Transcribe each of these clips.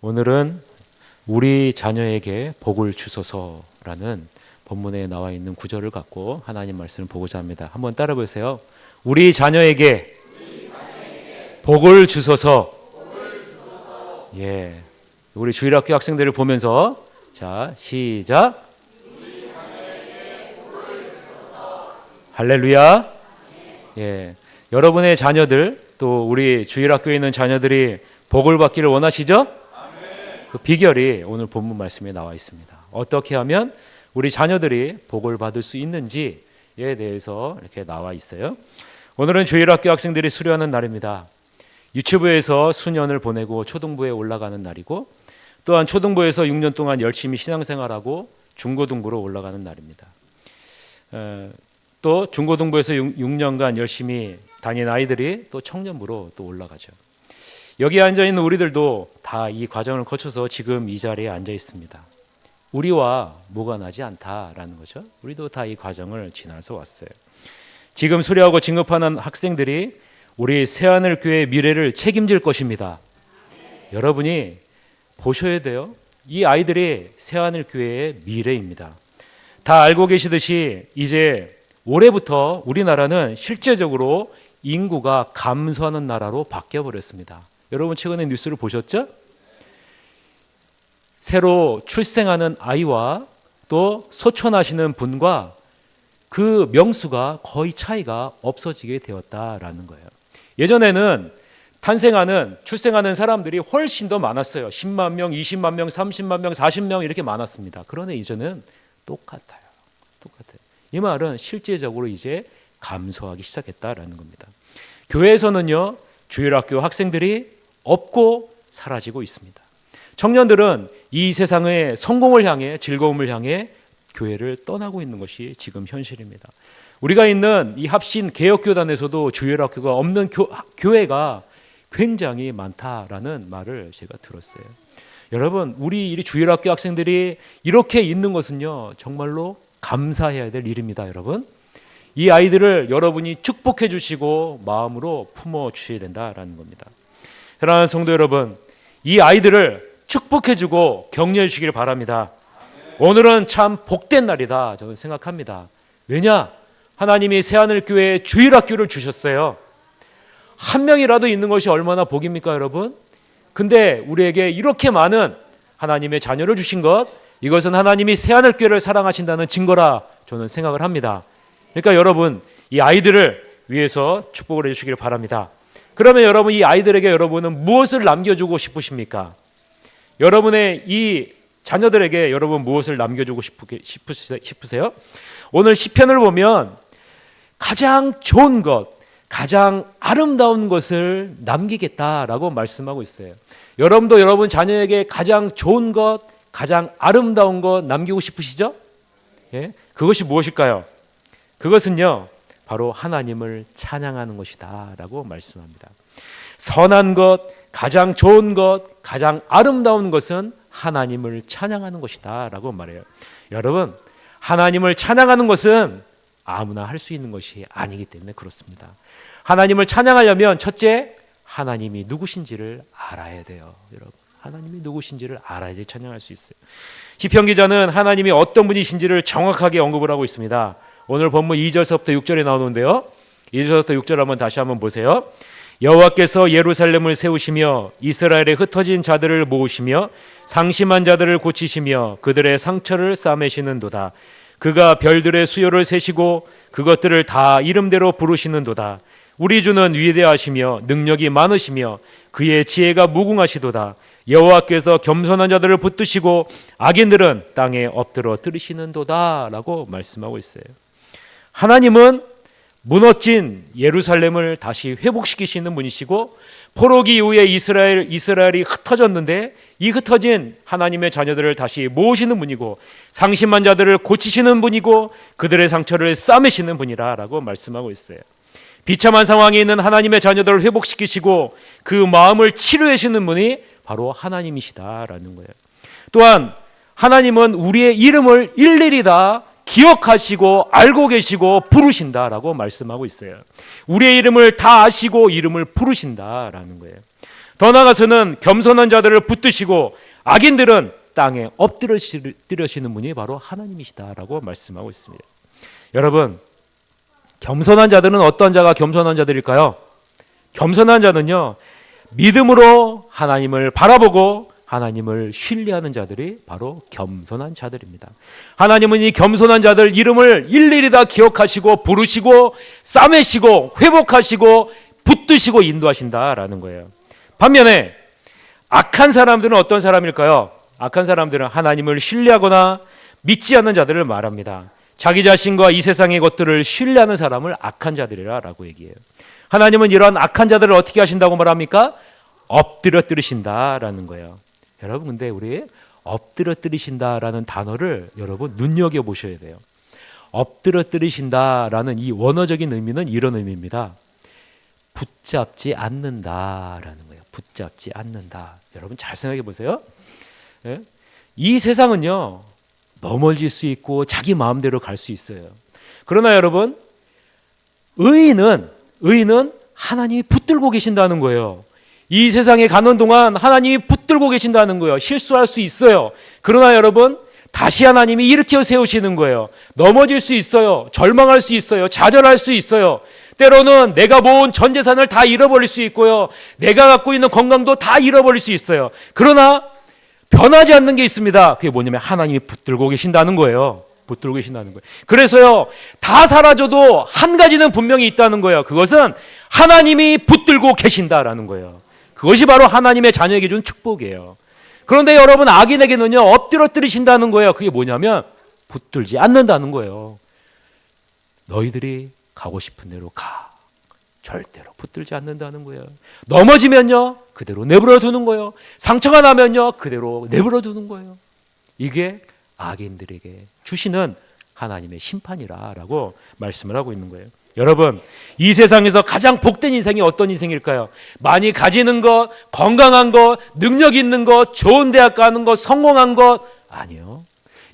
오늘은 우리 자녀에게 복을 주소서라는 본문에 나와 있는 구절을 갖고 하나님 말씀을 보고자 합니다. 한번 따라 보세요. 우리 자녀에게 복을 주소서. 예, 우리 주일학교 학생들을 보면서 자 시작. 할렐루야. 예, 여러분의 자녀들 또 우리 주일학교에 있는 자녀들이 복을 받기를 원하시죠? 그 비결이 오늘 본문 말씀에 나와 있습니다. 어떻게 하면 우리 자녀들이 복을 받을 수 있는지에 대해서 이렇게 나와 있어요. 오늘은 주일학교 학생들이 수료하는 날입니다. 유치부에서 수년을 보내고 초등부에 올라가는 날이고, 또한 초등부에서 6년 동안 열심히 신앙생활하고 중고등부로 올라가는 날입니다. 또 중고등부에서 6년간 열심히 다닌 아이들이 또 청년부로 또 올라가죠. 여기 앉아있는 우리들도 다 이 과정을 거쳐서 지금 이 자리에 앉아 있습니다. 우리와 무관하지 않다라는 거죠. 우리도 다 이 과정을 지나서 왔어요. 지금 수료하고 진급하는 학생들이 우리 새하늘교회의 미래를 책임질 것입니다. 여러분이 보셔야 돼요. 이 아이들이 새하늘교회의 미래입니다. 다 알고 계시듯이 이제 올해부터 우리나라는 실제적으로 인구가 감소하는 나라로 바뀌어버렸습니다. 여러분 최근에 뉴스를 보셨죠? 새로 출생하는 아이와 또 소천하시는 분과 그 명수가 거의 차이가 없어지게 되었다라는 거예요. 예전에는 출생하는 사람들이 훨씬 더 많았어요. 10만 명, 20만 명, 30만 명, 40명 이렇게 많았습니다. 그러나 이제는 똑같아요. 이 말은 실제적으로 이제 감소하기 시작했다라는 겁니다. 교회에서는요, 주일학교 학생들이 없고 사라지고 있습니다. 청년들은 이 세상의 성공을 향해, 즐거움을 향해 교회를 떠나고 있는 것이 지금 현실입니다. 우리가 있는 이 합신 개혁교단에서도 주일학교가 없는 교회가 굉장히 많다라는 말을 제가 들었어요. 여러분, 우리 주일학교 학생들이 이렇게 있는 것은요, 정말로 감사해야 될 일입니다. 여러분, 이 아이들을 여러분이 축복해 주시고 마음으로 품어 주셔야 된다라는 겁니다. 사랑하는 성도 여러분, 이 아이들을 축복해 주고 격려해 주시길 바랍니다. 오늘은 참 복된 날이다 저는 생각합니다. 왜냐? 하나님이 새하늘교회에 주일학교를 주셨어요. 한 명이라도 있는 것이 얼마나 복입니까, 여러분? 근데 우리에게 이렇게 많은 하나님의 자녀를 주신 것, 이것은 하나님이 새하늘교회를 사랑하신다는 증거라 저는 생각을 합니다. 그러니까 여러분, 이 아이들을 위해서 축복을 해주시길 바랍니다. 그러면 여러분, 이 아이들에게 여러분은 무엇을 남겨주고 싶으십니까? 여러분의 이 자녀들에게 여러분 무엇을 남겨주고 싶으세요? 오늘 시편을 보면 가장 좋은 것, 가장 아름다운 것을 남기겠다라고 말씀하고 있어요. 여러분도 여러분 자녀에게 가장 좋은 것, 가장 아름다운 것 남기고 싶으시죠? 예? 그것이 무엇일까요? 그것은요, 바로 하나님을 찬양하는 것이다 라고 말씀합니다. 선한 것, 가장 좋은 것, 가장 아름다운 것은 하나님을 찬양하는 것이다 라고 말해요. 여러분, 하나님을 찬양하는 것은 아무나 할 수 있는 것이 아니기 때문에 그렇습니다. 하나님을 찬양하려면 첫째, 하나님이 누구신지를 알아야 돼요. 여러분, 하나님이 누구신지를 알아야지 찬양할 수 있어요. 시편 기자는 하나님이 어떤 분이신지를 정확하게 언급을 하고 있습니다. 오늘 본문 2절서부터 6절에 나오는데요, 2절부터 6절 한번 다시 한번 보세요. 여호와께서 예루살렘을 세우시며 이스라엘에 흩어진 자들을 모으시며 상심한 자들을 고치시며 그들의 상처를 싸매시는도다. 그가 별들의 수요를 세시고 그것들을 다 이름대로 부르시는도다. 우리 주는 위대하시며 능력이 많으시며 그의 지혜가 무궁하시도다. 여호와께서 겸손한 자들을 붙드시고 악인들은 땅에 엎드러 들으시는도다 라고 말씀하고 있어요. 하나님은 무너진 예루살렘을 다시 회복시키시는 분이시고, 포로기 이후에 이스라엘이 흩어졌는데 이 흩어진 하나님의 자녀들을 다시 모으시는 분이고, 상심한 자들을 고치시는 분이고 그들의 상처를 싸매시는 분이라고 말씀하고 있어요. 비참한 상황에 있는 하나님의 자녀들을 회복시키시고 그 마음을 치료해 주시는 분이 바로 하나님이시다라는 거예요. 또한 하나님은 우리의 이름을 일일이 다 기억하시고 알고 계시고 부르신다라고 말씀하고 있어요. 우리의 이름을 다 아시고 이름을 부르신다라는 거예요. 더 나아가서는 겸손한 자들을 붙드시고 악인들은 땅에 엎드려시는 분이 바로 하나님이시다라고 말씀하고 있습니다. 여러분, 겸손한 자들은 어떤 자가 겸손한 자들일까요? 겸손한 자는요, 믿음으로 하나님을 바라보고 하나님을 신뢰하는 자들이 바로 겸손한 자들입니다. 하나님은 이 겸손한 자들 이름을 일일이 다 기억하시고 부르시고 싸매시고 회복하시고 붙드시고 인도하신다라는 거예요. 반면에 악한 사람들은 어떤 사람일까요? 악한 사람들은 하나님을 신뢰하거나 믿지 않는 자들을 말합니다. 자기 자신과 이 세상의 것들을 신뢰하는 사람을 악한 자들이라고 얘기해요. 하나님은 이러한 악한 자들을 어떻게 하신다고 말합니까? 엎드려뜨리신다라는 거예요. 여러분, 근데 우리 엎드려뜨리신다라는 단어를 여러분 눈여겨보셔야 돼요. 엎드려뜨리신다라는 이 원어적인 의미는 이런 의미입니다. 붙잡지 않는다라는 거예요. 붙잡지 않는다. 여러분 잘 생각해 보세요. 예? 이 세상은요, 넘어질 수 있고 자기 마음대로 갈 수 있어요. 그러나 여러분, 의인은 하나님이 붙들고 계신다는 거예요. 이 세상에 가는 동안 하나님이 붙들고 계신다는 거예요. 실수할 수 있어요. 그러나 여러분, 다시 하나님이 일으켜 세우시는 거예요. 넘어질 수 있어요. 절망할 수 있어요. 좌절할 수 있어요. 때로는 내가 모은 전 재산을 다 잃어버릴 수 있고요. 내가 갖고 있는 건강도 다 잃어버릴 수 있어요. 그러나 변하지 않는 게 있습니다. 그게 뭐냐면 하나님이 붙들고 계신다는 거예요. 붙들고 계신다는 거예요. 그래서요, 다 사라져도 한 가지는 분명히 있다는 거예요. 그것은 하나님이 붙들고 계신다라는 거예요. 그것이 바로 하나님의 자녀에게 준 축복이에요. 그런데 여러분, 악인에게는요, 엎드러뜨리신다는 거예요. 그게 뭐냐면 붙들지 않는다는 거예요. 너희들이 가고 싶은 대로 가. 절대로 붙들지 않는다는 거예요. 넘어지면요, 그대로 내버려 두는 거예요. 상처가 나면요, 그대로 내버려 두는 거예요. 이게 악인들에게 주시는 하나님의 심판이라고 말씀을 하고 있는 거예요. 여러분, 이 세상에서 가장 복된 인생이 어떤 인생일까요? 많이 가지는 것, 건강한 것, 능력 있는 것, 좋은 대학 가는 것, 성공한 것, 아니요.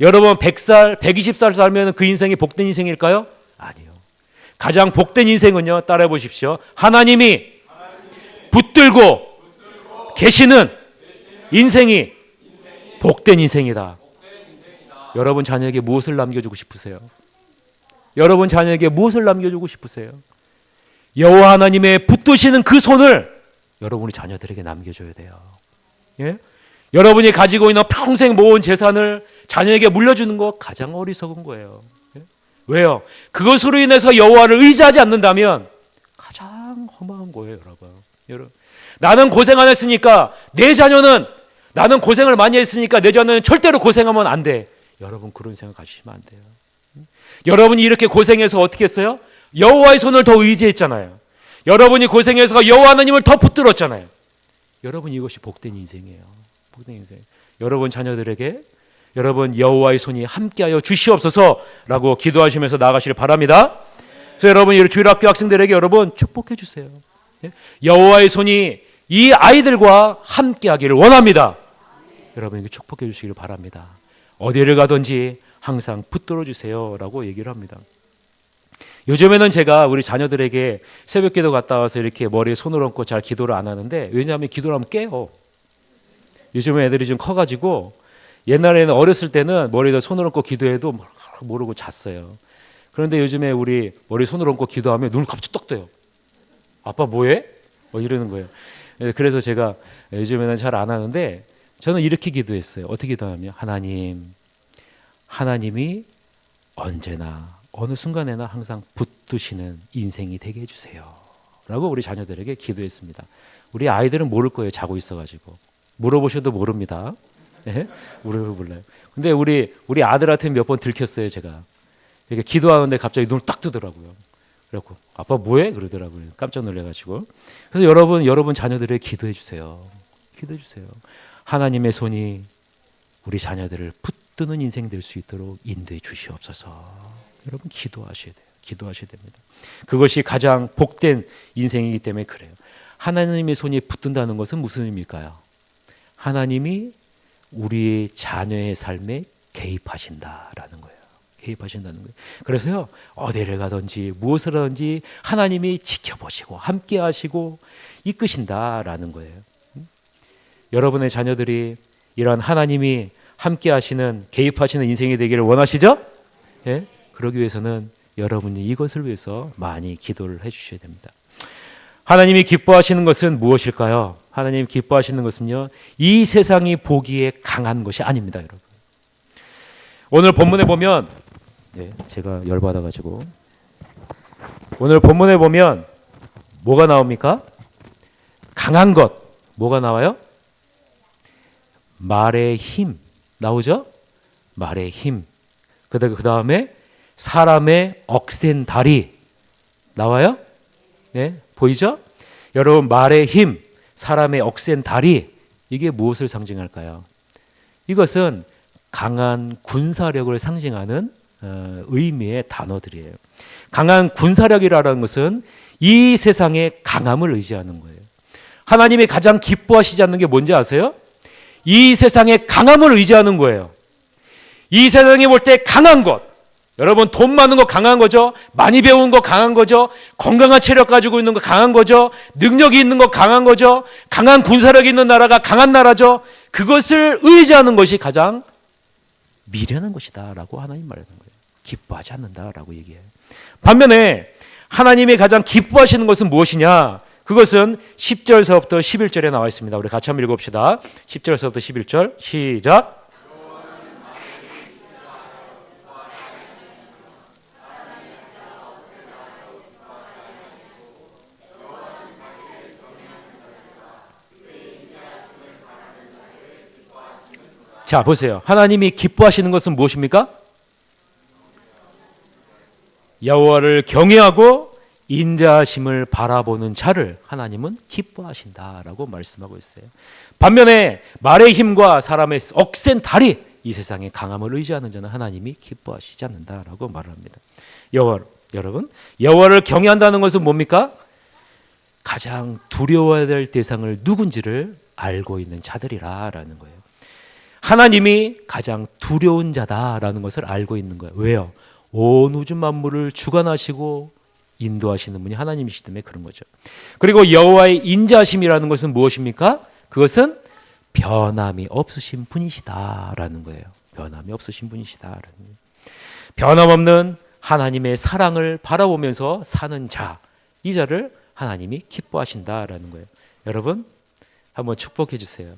여러분 100살, 120살 살면 그 인생이 복된 인생일까요? 아니요. 가장 복된 인생은요, 따라해 보십시오. 하나님이 붙들고 계시는 인생이 복된 인생이다. 여러분 자녀에게 무엇을 남겨주고 싶으세요? 여러분 자녀에게 무엇을 남겨주고 싶으세요? 여호와 하나님의 붙드시는 그 손을 여러분이 자녀들에게 남겨줘야 돼요. 예? 여러분이 가지고 있는 평생 모은 재산을 자녀에게 물려주는 거 가장 어리석은 거예요. 예? 왜요? 그것으로 인해서 여호와를 의지하지 않는다면 가장 험한 거예요, 여러분. 나는 고생 안 했으니까 내 자녀는, 나는 고생을 많이 했으니까 내 자녀는 절대로 고생하면 안 돼. 여러분 그런 생각 가지시면 안 돼요. 여러분이 이렇게 고생해서 어떻게 했어요? 여호와의 손을 더 의지했잖아요. 여러분이 고생해서 여호와 하나님을 더 붙들었잖아요. 여러분 이것이 복된 인생이에요. 복된 인생. 여러분 자녀들에게 여러분 여호와의 손이 함께하여 주시옵소서라고 기도하시면서 나아가시길 바랍니다. 그래서 여러분 이 주일학교 학생들에게 여러분 축복해 주세요. 여호와의 손이 이 아이들과 함께하기를 원합니다. 여러분에게 축복해 주시기를 바랍니다. 어디를 가든지 항상 붙들어 주세요라고 얘기를 합니다. 요즘에는 제가 우리 자녀들에게 새벽기도 갔다 와서 이렇게 머리에 손을 얹고 잘 기도를 안 하는데, 왜냐하면 기도를 하면 깨요. 요즘에 애들이 좀 커가지고, 옛날에는 어렸을 때는 머리에다 손을 얹고 기도해도 모르고 잤어요. 그런데 요즘에 우리 머리에 손을 얹고 기도하면 눈을 갑자기 떡 떠요. 아빠 뭐해? 이러는 거예요. 그래서 제가 요즘에는 잘 안 하는데, 저는 이렇게 기도했어요. 어떻게 기도하냐면, 하나님이 언제나 어느 순간에나 항상 붙드시는 인생이 되게 해주세요 라고 우리 자녀들에게 기도했습니다. 우리 아이들은 모를 거예요. 자고 있어가지고. 물어보셔도 모릅니다. 네? 몰라요. 근데 우리 아들한테 몇 번 들켰어요. 제가 이렇게 기도하는데 갑자기 눈을 딱 뜨더라고요. 그래갖고 아빠 뭐해? 그러더라고요. 깜짝 놀래가지고. 그래서 여러분 자녀들에게 기도해 주세요. 기도해 주세요. 하나님의 손이 우리 자녀들을 붙드는 인생 될 수 있도록 인도해 주시옵소서. 여러분 기도하셔야 돼요. 기도하셔야 됩니다. 그것이 가장 복된 인생이기 때문에 그래요. 하나님의 손이 붙든다는 것은 무슨 의미일까요? 하나님이 우리의 자녀의 삶에 개입하신다라는 거예요. 개입하신다는 거예요. 그래서요, 어디를 가든지 무엇을 하든지 하나님이 지켜보시고 함께 하시고 이끄신다라는 거예요. 여러분의 자녀들이 이런 하나님이 함께 하시는, 개입하시는 인생이 되기를 원하시죠? 예? 그러기 위해서는 여러분이 이것을 위해서 많이 기도를 해주셔야 됩니다. 하나님이 기뻐하시는 것은 무엇일까요? 하나님 기뻐하시는 것은요, 이 세상이 보기에 강한 것이 아닙니다, 여러분. 오늘 본문에 보면, 제가 열받아가지고, 오늘 본문에 보면 뭐가 나옵니까? 강한 것, 뭐가 나와요? 말의 힘 나오죠? 말의 힘. 그 다음에 사람의 억센 다리 나와요? 네, 보이죠? 여러분, 말의 힘, 사람의 억센 다리, 이게 무엇을 상징할까요? 이것은 강한 군사력을 상징하는 의미의 단어들이에요. 강한 군사력이라는 것은 이 세상의 강함을 의지하는 거예요. 하나님이 가장 기뻐하시지 않는 게 뭔지 아세요? 이 세상의 강함을 의지하는 거예요. 이 세상에 볼 때 강한 것, 여러분 돈 많은 거 강한 거죠. 많이 배운 거 강한 거죠. 건강한 체력 가지고 있는 거 강한 거죠. 능력이 있는 거 강한 거죠. 강한 군사력이 있는 나라가 강한 나라죠. 그것을 의지하는 것이 가장 미련한 것이다 라고 하나님 말하는 거예요. 기뻐하지 않는다라고 얘기해요. 반면에 하나님이 가장 기뻐하시는 것은 무엇이냐? 그것은 10절서부터 11절에 나와 있습니다. 우리 같이 한번 읽어봅시다. 10절서부터 11절 시작. 자, 보세요. 하나님이 기뻐하시는 것은 무엇입니까? 여호와를 경외하고 인자하심을 바라보는 자를 하나님은 기뻐하신다라고 말씀하고 있어요. 반면에 말의 힘과 사람의 억센 다리, 이 세상의 강함을 의지하는 자는 하나님이 기뻐하시지 않는다라고 말을 합니다. 여러분, 여호와를 경외한다는 것은 뭡니까? 가장 두려워해야 될 대상을 누군지를 알고 있는 자들이라는 거예요. 하나님이 가장 두려운 자다라는 것을 알고 있는 거예요. 왜요? 온 우주 만물을 주관하시고 인도하시는 분이 하나님이시기 때문에 그런 거죠. 그리고 여호와의 인자하심이라는 것은 무엇입니까? 그것은 변함이 없으신 분이시다라는 거예요. 변함이 없으신 분이시다라는 거예요. 변함없는 하나님의 사랑을 바라보면서 사는 자, 이 자를 하나님이 기뻐하신다라는 거예요. 여러분, 한번 축복해 주세요.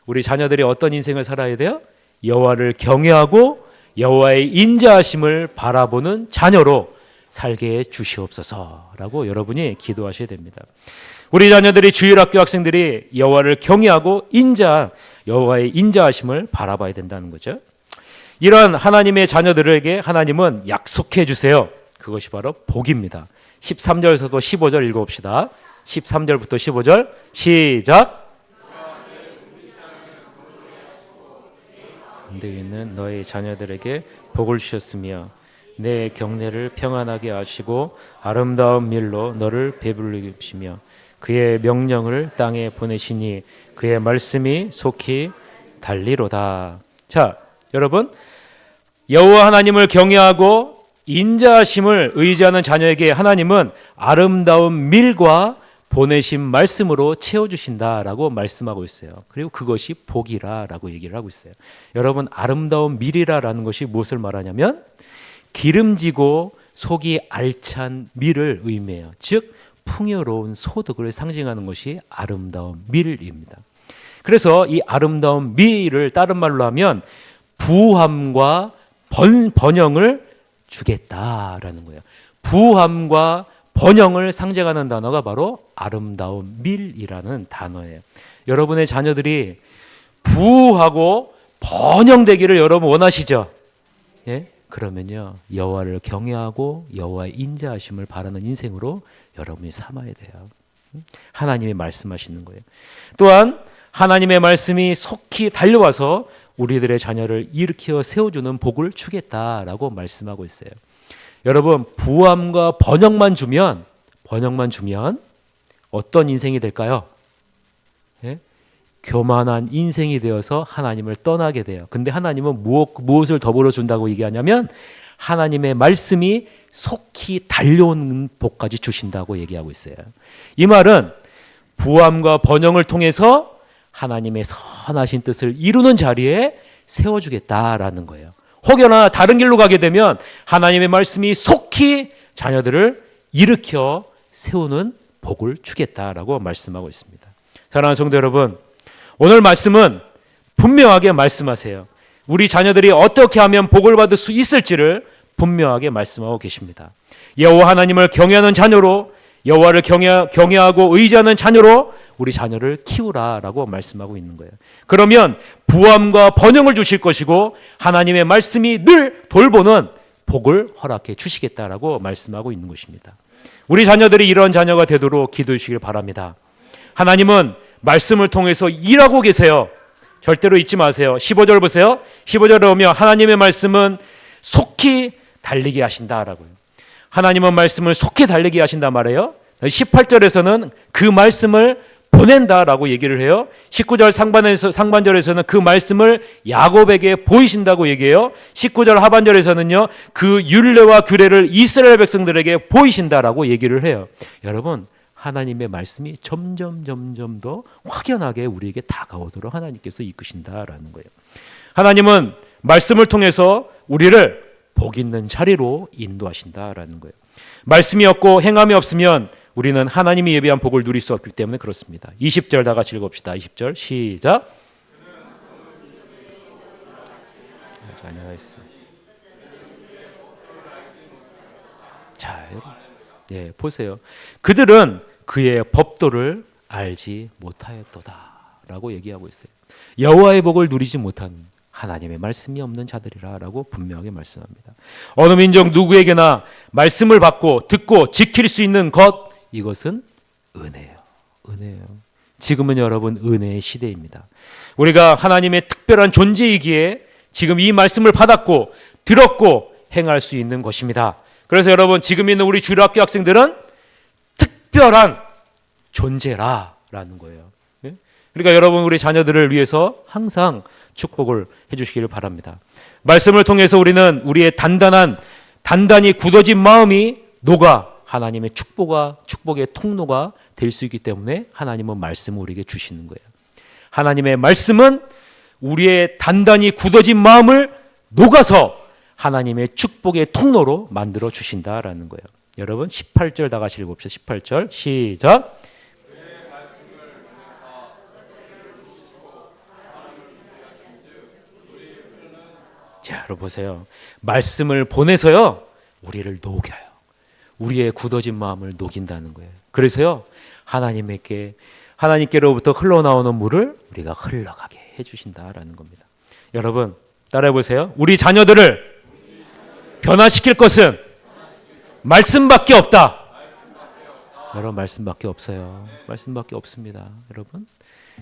우리 자녀들이 어떤 인생을 살아야 돼요? 여호와를 경외하고 여호와의 인자하심을 바라보는 자녀로 살게 해 주시옵소서라고 여러분이 기도하셔야 됩니다. 우리 자녀들이 주일학교 학생들이 여호와를 경외하고 여호와의 인자하심을 바라봐야 된다는 거죠. 이러한 하나님의 자녀들에게 하나님은 약속해 주세요. 그것이 바로 복입니다. 13절에서도 15절 읽어봅시다. 13절부터 15절 시작. 가운데 있는 너희 자녀들에게 복을 주셨으며 내 경내를 평안하게 하시고 아름다운 밀로 너를 배불리시며 그의 명령을 땅에 보내시니 그의 말씀이 속히 달리로다. 자, 여러분, 여호와 하나님을 경외하고 인자하심을 의지하는 자녀에게 하나님은 아름다운 밀과 보내신 말씀으로 채워주신다라고 말씀하고 있어요. 그리고 그것이 복이라라고 얘기를 하고 있어요. 여러분, 아름다운 밀이라라는 것이 무엇을 말하냐면 기름지고 속이 알찬 밀을 의미해요. 즉 풍요로운 소득을 상징하는 것이 아름다운 밀입니다. 그래서 이 아름다운 밀을 다른 말로 하면 부함과 번영을 주겠다라는 거예요. 부함과 번영을 상징하는 단어가 바로 아름다운 밀이라는 단어예요. 여러분의 자녀들이 부하고 번영되기를 여러분 원하시죠? 예? 그러면요, 여호와를 경외하고 여호와의 인자하심을 바라는 인생으로 여러분이 삼아야 돼요. 하나님이 말씀하시는 거예요. 또한 하나님의 말씀이 속히 달려와서 우리들의 자녀를 일으켜 세워주는 복을 주겠다라고 말씀하고 있어요. 여러분, 부함과 번영만 주면 어떤 인생이 될까요? 예? 교만한 인생이 되어서 하나님을 떠나게 돼요. 근데 하나님은 무엇을 더불어 준다고 얘기하냐면 하나님의 말씀이 속히 달려오는 복까지 주신다고 얘기하고 있어요. 이 말은 부함과 번영을 통해서 하나님의 선하신 뜻을 이루는 자리에 세워주겠다라는 거예요. 혹여나 다른 길로 가게 되면 하나님의 말씀이 속히 자녀들을 일으켜 세우는 복을 주겠다라고 말씀하고 있습니다. 사랑하는 성도 여러분, 오늘 말씀은 분명하게 말씀하세요. 우리 자녀들이 어떻게 하면 복을 받을 수 있을지를 분명하게 말씀하고 계십니다. 여호와 하나님을 경외하는 자녀로, 여호와를 경외하고 의지하는 자녀로 우리 자녀를 키우라라고 말씀하고 있는 거예요. 그러면 부함과 번영을 주실 것이고 하나님의 말씀이 늘 돌보는 복을 허락해 주시겠다라고 말씀하고 있는 것입니다. 우리 자녀들이 이런 자녀가 되도록 기도해 주시길 바랍니다. 하나님은 말씀을 통해서 일하고 계세요. 절대로 잊지 마세요. 15절 보세요. 15절에 보면 하나님의 말씀은 속히 달리게 하신다라고요. 하나님은 말씀을 속히 달리게 하신다 말이에요. 18절에서는 그 말씀을 보낸다라고 얘기를 해요. 19절 상반절에서는 그 말씀을 야곱에게 보이신다고 얘기해요. 19절 하반절에서는요, 그 율례와 규례를 이스라엘 백성들에게 보이신다라고 얘기를 해요. 여러분, 하나님의 말씀이 점점 더 확연하게 우리에게 다가오도록 하나님께서 이끄신다라는 거예요. 하나님은 말씀을 통해서 우리를 복 있는 자리로 인도하신다라는 거예요. 말씀이 없고 행함이 없으면 우리는 하나님이 예비한 복을 누릴 수 없기 때문에 그렇습니다. 20절 다 같이 읽읍시다. 20절 시작. 자, 예, 보세요. 그들은 그의 법도를 알지 못하였도다라고 얘기하고 있어요. 여호와의 복을 누리지 못한 하나님의 말씀이 없는 자들이라라고 분명하게 말씀합니다. 어느 민족 누구에게나 말씀을 받고 듣고 지킬 수 있는 것, 이것은 은혜예요. 은혜예요. 지금은 여러분 은혜의 시대입니다. 우리가 하나님의 특별한 존재이기에 지금 이 말씀을 받았고 들었고 행할 수 있는 것입니다. 그래서 여러분 지금 있는 우리 주일학교 학생들은 특별한 존재라라는 거예요. 그러니까 여러분 우리 자녀들을 위해서 항상 축복을 해주시기를 바랍니다. 말씀을 통해서 우리는 우리의 단단히 굳어진 마음이 녹아 하나님의 축복의 통로가 될 수 있기 때문에 하나님은 말씀을 우리에게 주시는 거예요. 하나님의 말씀은 우리의 단단히 굳어진 마음을 녹아서 하나님의 축복의 통로로 만들어 주신다라는 거예요. 여러분 18절 다 같이 읽읍시다. 18절 시작. 자, 여러분 보세요. 말씀을 보내서요 우리를 녹여요. 우리의 굳어진 마음을 녹인다는 거예요. 그래서요 하나님께로부터 흘러나오는 물을 우리가 흘러가게 해주신다라는 겁니다. 여러분 따라해 보세요. 우리 자녀들을 변화시킬 것은 말씀밖에 없다. 여러분 말씀밖에 없어요. 말씀밖에 없습니다. 여러분.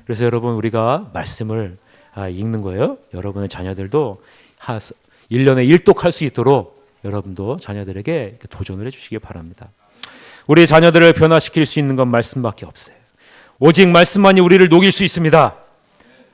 그래서 여러분 우리가 말씀을 읽는 거예요. 여러분의 자녀들도 1년에 1독할 수 있도록 여러분도 자녀들에게 도전을 해주시기 바랍니다. 우리 자녀들을 변화시킬 수 있는 건 말씀밖에 없어요. 오직 말씀만이 우리를 녹일 수 있습니다.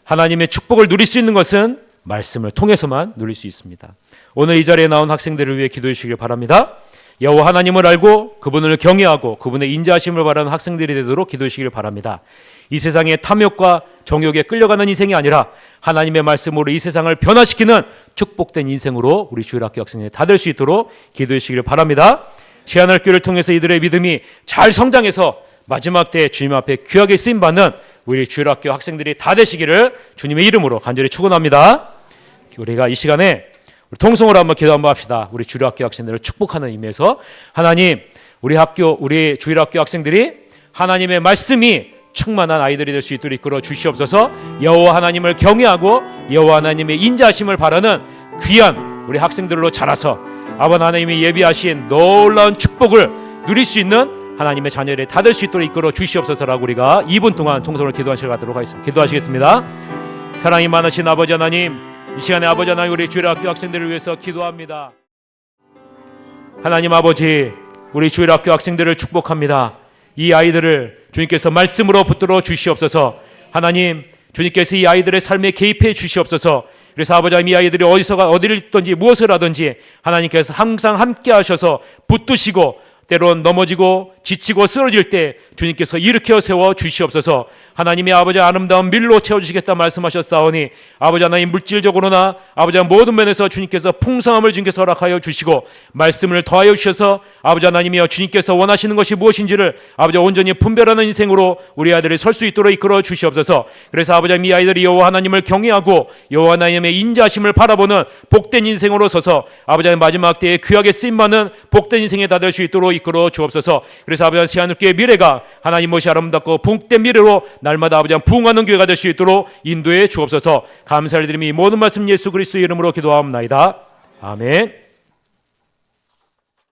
하나님의 축복을 누릴 수 있는 것은 말씀을 통해서만 누릴 수 있습니다. 오늘 이 자리에 나온 학생들을 위해 기도해 주시길 바랍니다. 여호와 하나님을 알고 그분을 경외하고 그분의 인자하심을 바라는 학생들이 되도록 기도해 주시길 바랍니다. 이 세상의 탐욕과 정욕에 끌려가는 인생이 아니라 하나님의 말씀으로 이 세상을 변화시키는 축복된 인생으로 우리 주일학교 학생들이 다 될 수 있도록 기도해 주시길 바랍니다. 시한학교를 통해서 이들의 믿음이 잘 성장해서 마지막 때 주님 앞에 귀하게 쓰임받는 우리 주일학교 학생들이 다 되시기를 주님의 이름으로 간절히 축원합니다. 우리가 이 시간에 통성으로 한번 기도 한번 합시다. 우리 주일학교 학생들을 축복하는 의미에서 하나님 우리 주일학교 학생들이 하나님의 말씀이 충만한 아이들이 될 수 있도록 이끌어 주시옵소서. 여호와 하나님을 경외하고 여호와 하나님의 인자하심을 바라는 귀한 우리 학생들로 자라서 아버지 하나님이 예비하신 놀라운 축복을 누릴 수 있는 하나님의 자녀들이 다 될 수 있도록 이끌어 주시옵소서라고 우리가 2분 동안 통성을 기도하시도록 하겠습니다. 기도하시겠습니다. 사랑이 많으신 아버지 하나님, 이 시간에 아버지 하나님 우리 주일학교 학생들을 위해서 기도합니다. 하나님 아버지, 우리 주일학교 학생들을 축복합니다. 이 아이들을 주님께서 말씀으로 붙들어 주시옵소서. 하나님, 주님께서 이 아이들의 삶에 개입해 주시옵소서. 그래서 아버지 하나님 이 아이들이 어디를 있든지 무엇을 하든지 하나님께서 항상 함께 하셔서 붙드시고 때론 넘어지고 지치고 쓰러질 때 주님께서 일으켜 세워 주시옵소서. 하나님이 아버지 아름다운 밀로 채워주시겠다 말씀하셨사오니 아버지 하나님 물질적으로나 아버지 모든 면에서 주님께서 풍성함을 주님께서 허락하여 주시고 말씀을 더하여 주셔서 아버지 하나님이여 주님께서 원하시는 것이 무엇인지를 아버지 온전히 분별하는 인생으로 우리 아이들이 설 수 있도록 이끌어 주시옵소서. 그래서 아버지 하나님 이 아이들이 여호와 하나님을 경외하고 여호와 하나님의 인자하심을 바라보는 복된 인생으로 서서 아버지 하나님 마지막 때에 귀하게 쓰임받는 복된 인생에 다될 수 있도록 이끌어 주옵소서. 그래서 아버지 하나님 새하늘교회의 미래가 하나님 무엇이 아름답고 복된 미래로 날마다 아버지 하나님 부흥하는 교회가 될 수 있도록 인도해 주옵소서. 감사를 드리며 모든 말씀 예수 그리스도의 이름으로 기도하옵나이다. 아멘.